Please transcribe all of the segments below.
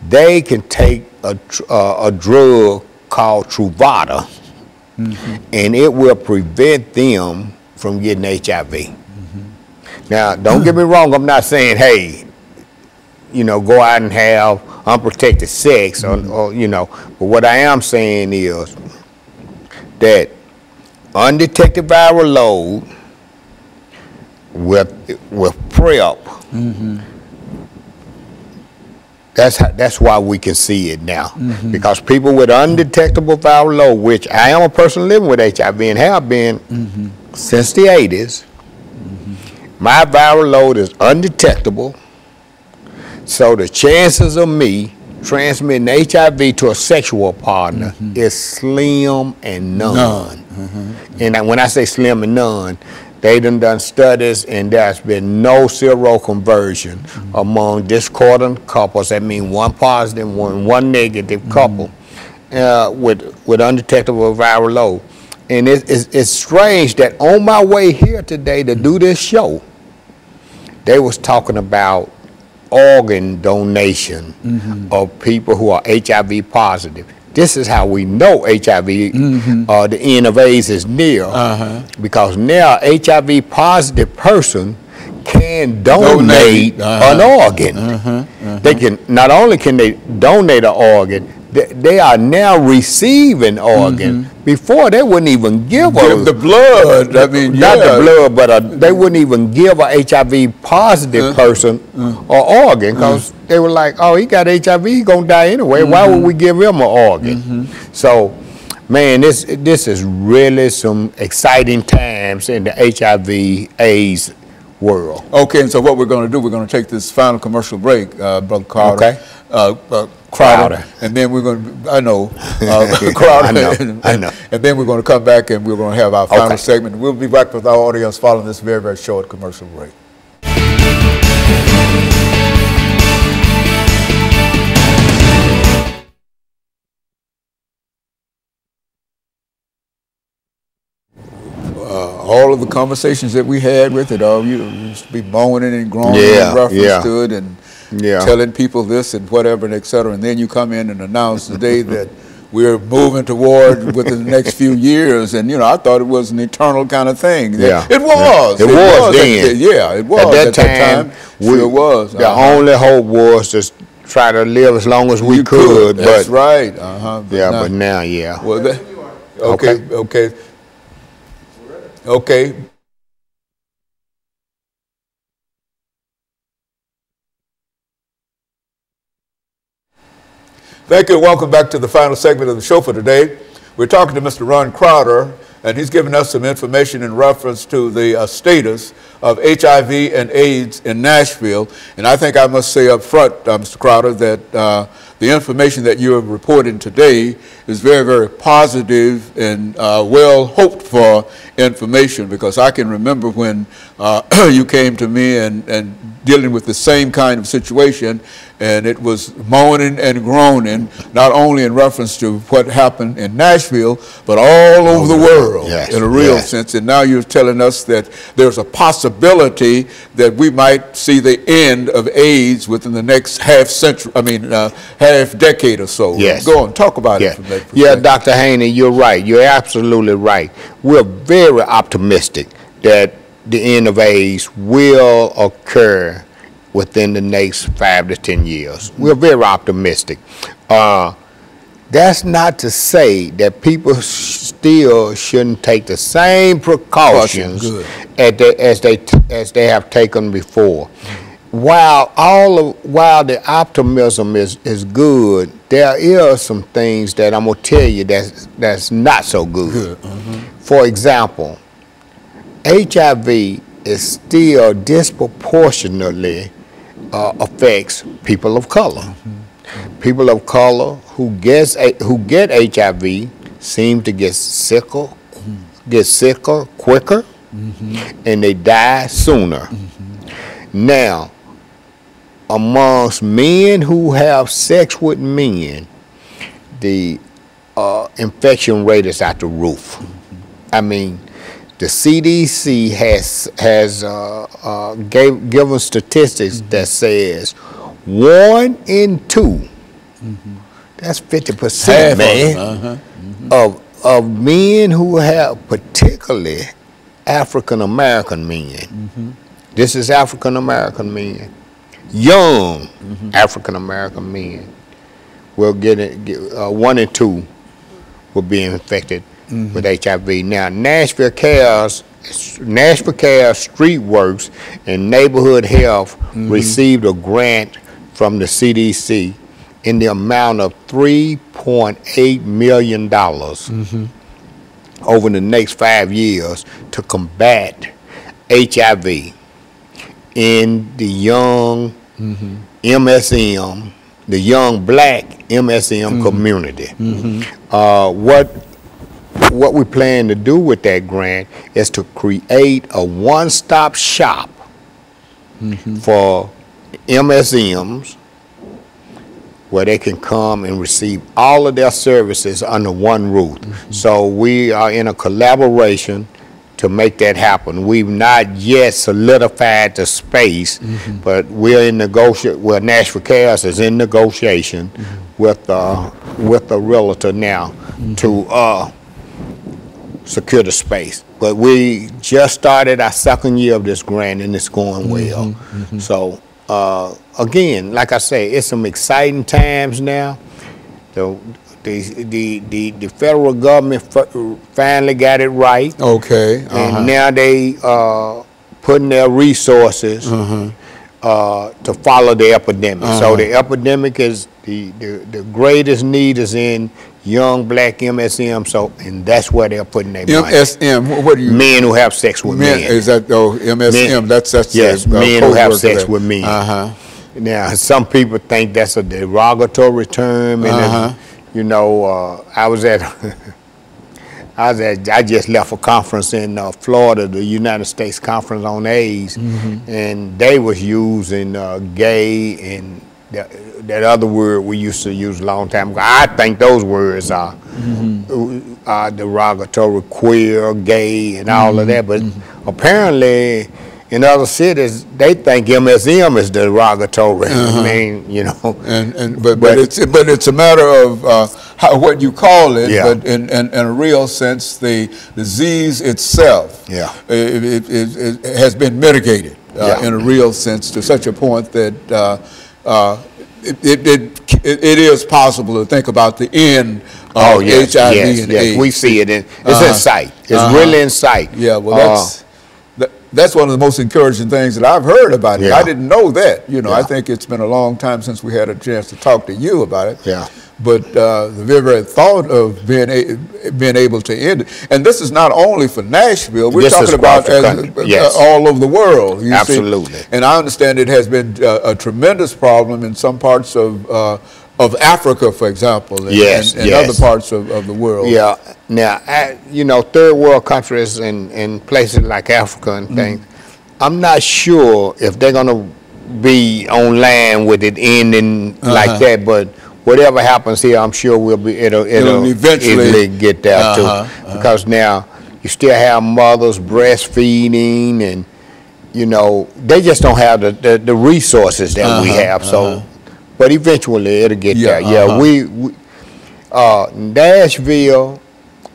they can take a drug called Truvada, and it will prevent them from getting HIV. Now, don't get me wrong, I'm not saying, hey, you know, go out and have unprotected sex, or you know, but what I am saying is that undetected viral load with PrEP, that's why we can see it now. Because people with undetectable viral load, which I am a person living with HIV and have been since the 80s, my viral load is undetectable. So the chances of me transmitting HIV to a sexual partner is slim and none. And when I say slim and none, they done studies, and there's been no seroconversion among discordant couples. That means one positive, one negative couple with undetectable viral load. And it's strange that on my way here today to do this show, they was talking about organ donation of people who are HIV positive. This is how we know HIV, the end of AIDS is near, because now HIV positive person can donate an organ. They can, not only can they donate an organ, they are now receiving organ. Before they wouldn't even give the blood. I mean, not the blood, but they wouldn't even give a HIV positive person an organ, because they were like, oh, he got HIV, he's gonna die anyway. Why would we give him an organ? So, man, this is really some exciting times in the HIV/AIDS world. Okay, and so what we're going to do, we're going to take this final commercial break, Brother Crowder. Okay. Crowder. And then we're going to, I know, Crowder. I know. And then we're going to come back and we're going to have our final segment. We'll be back with our audience following this very, very short commercial break. All of the conversations that we had with it, you used to be moaning and groaning in reference to it, and telling people this and whatever, and et cetera. And then you come in and announce today that we're moving toward within the next few years. And, you know, I thought it was an eternal kind of thing. Yeah. It was. It was then. It was. At that time, it was. The only hope was to try to live as long as we could. That's right. But now, Well, Okay. Thank you, and welcome back to the final segment of the show for today. We're talking to Mr. Ron Crowder, and he's giving us some information in reference to the status of HIV and AIDS in Nashville. And I think I must say up front, Mr. Crowder, that the information that you are reporting today is very, very positive and well hoped for information, because I can remember when you came to me and dealing with the same kind of situation, and it was moaning and groaning, not only in reference to what happened in Nashville, but all over the world in a real sense. And now you're telling us that there's a possibility that we might see the end of AIDS within the next half decade or so. Go on, talk about it. Dr. Haney, you're right. You're absolutely right. We're very optimistic that the end of AIDS will occur within the next 5 to 10 years. We're very optimistic. That's not to say that people still shouldn't take the same precautions as they have taken before. While the optimism is good, there is some things that I'm gonna tell you that's not so good. For example, HIV is still disproportionately affects people of color. People of color who get HIV seem to get sicker quicker, and they die sooner. Now, amongst men who have sex with men, the infection rate is out the roof. I mean, the CDC has given statistics that says 1 in 2. That's 50%, man, of men who have, particularly African American men. This is African American men, young African American men will get it. 1 in 2 will be infected with HIV. Now, Nashville Cares, Street Works, and Neighborhood Health received a grant from the CDC in the amount of $3.8 million over the next 5 years to combat HIV in the young MSM, the young black MSM community. What we plan to do with that grant is to create a one-stop shop for MSMs where they can come and receive all of their services under one roof. So we are in a collaboration to make that happen. We've not yet solidified the space, but we're in negotiation. Well, Nashville Cares is in negotiation with a realtor now to secure the space. But we just started our 2nd year of this grant, and it's going well. So again, like I say, it's some exciting times now. The federal government finally got it right. Okay. And now they putting their resources to follow the epidemic. So the epidemic is the greatest need is in young black MSM. So and that's where they're putting their money. MSM. What do you? Men who have sex with men. Is that MSM? Men, that's yes. Men who have sex with men. Now some people think that's a derogatory term, and you know, I just left a conference in Florida, the United States Conference on AIDS, and they was using gay and that other word we used to use a long time ago. I think those words are derogatory, queer, gay, and all of that, but apparently in other cities, they think MSM is derogatory. I mean, you know. But it's a matter of what you call it. But in a real sense, the disease itself, it has been mitigated in a real sense to such a point that it is possible to think about the end of HIV and AIDS. We see it. It's in sight. It's really in sight. Yeah. Well, that's one of the most encouraging things that I've heard about it. I didn't know that. You know, I think it's been a long time since we had a chance to talk to you about it. But the very thought of being able to end it, and this is not only for Nashville. We're talking about all over the world. Absolutely. See? And I understand it has been a tremendous problem in some parts of Africa, for example, and other parts of the world. Now, you know, third world countries and places like Africa and things, I'm not sure if they're going to be on land with it ending like that, but whatever happens here, I'm sure it'll eventually get there too. Because now you still have mothers breastfeeding, and you know, they just don't have the resources that we have. So. But eventually it'll get there. Nashville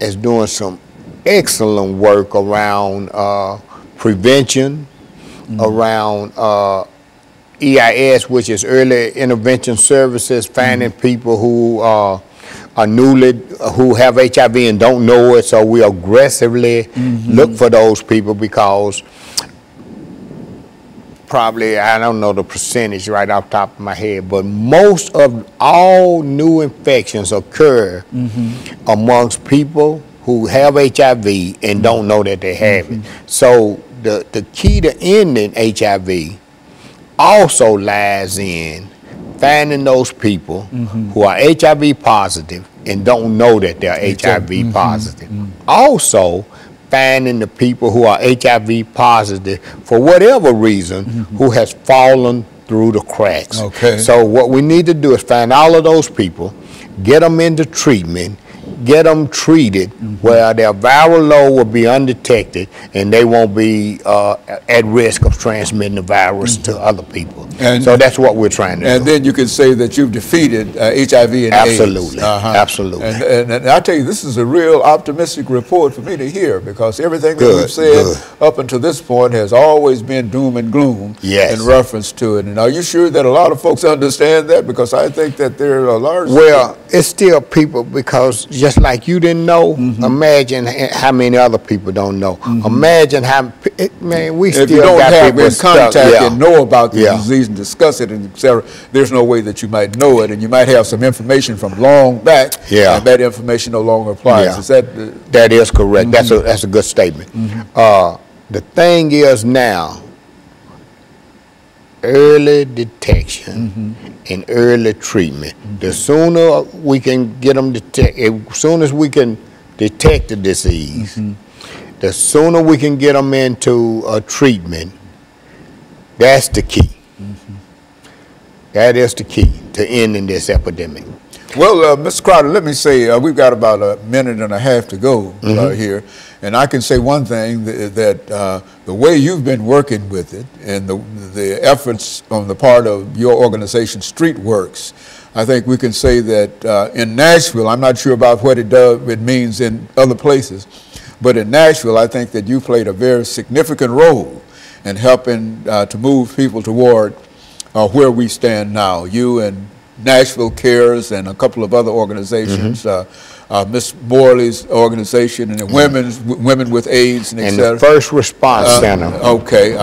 is doing some excellent work around prevention, around EIS, which is early intervention services, finding people who are who have HIV and don't know it. So we aggressively look for those people because probably, I don't know the percentage right off the top of my head, but most of all new infections occur amongst people who have HIV and don't know that they have it. So the key to ending HIV also lies in finding those people who are HIV positive and don't know that they're HIV positive. Also, finding the people who are HIV positive for whatever reason who has fallen through the cracks. So what we need to do is find all of those people, get them into treatment, get them treated where their viral load will be undetected and they won't be at risk of transmitting the virus to other people. And so that's what we're trying to do. And then you can say that you've defeated HIV and absolutely, AIDS. Absolutely. And I tell you, this is a real optimistic report for me to hear, because everything that we've said up until this point has always been doom and gloom in reference to it. And are you sure that a lot of folks understand that? Because I think that there are a large... Well, it's still people, because just like you didn't know, imagine how many other people don't know. Imagine how, man, we still got people stuck. If you don't have in contact and know about the disease and discuss it, and et cetera, there's no way that you might know it, and you might have some information from long back, and that information no longer applies. Is that... That is correct. That's a good statement. The thing is now, early detection and early treatment. The sooner we can get them detected, as soon as we can detect the disease, the sooner we can get them into a treatment. That's the key. That is the key to ending this epidemic. Well, Mr. Crowder, let me say, we've got about a minute and a half to go here. And I can say one thing, that the way you've been working with it and the efforts on the part of your organization, StreetWorks, I think we can say that in Nashville, I'm not sure about what it means in other places, but in Nashville, I think that you played a very significant role in helping to move people toward where we stand now. You and Nashville Cares and a couple of other organizations, Miss Morley's organization, and the Women with AIDS, and et cetera. The First Response Center. Okay.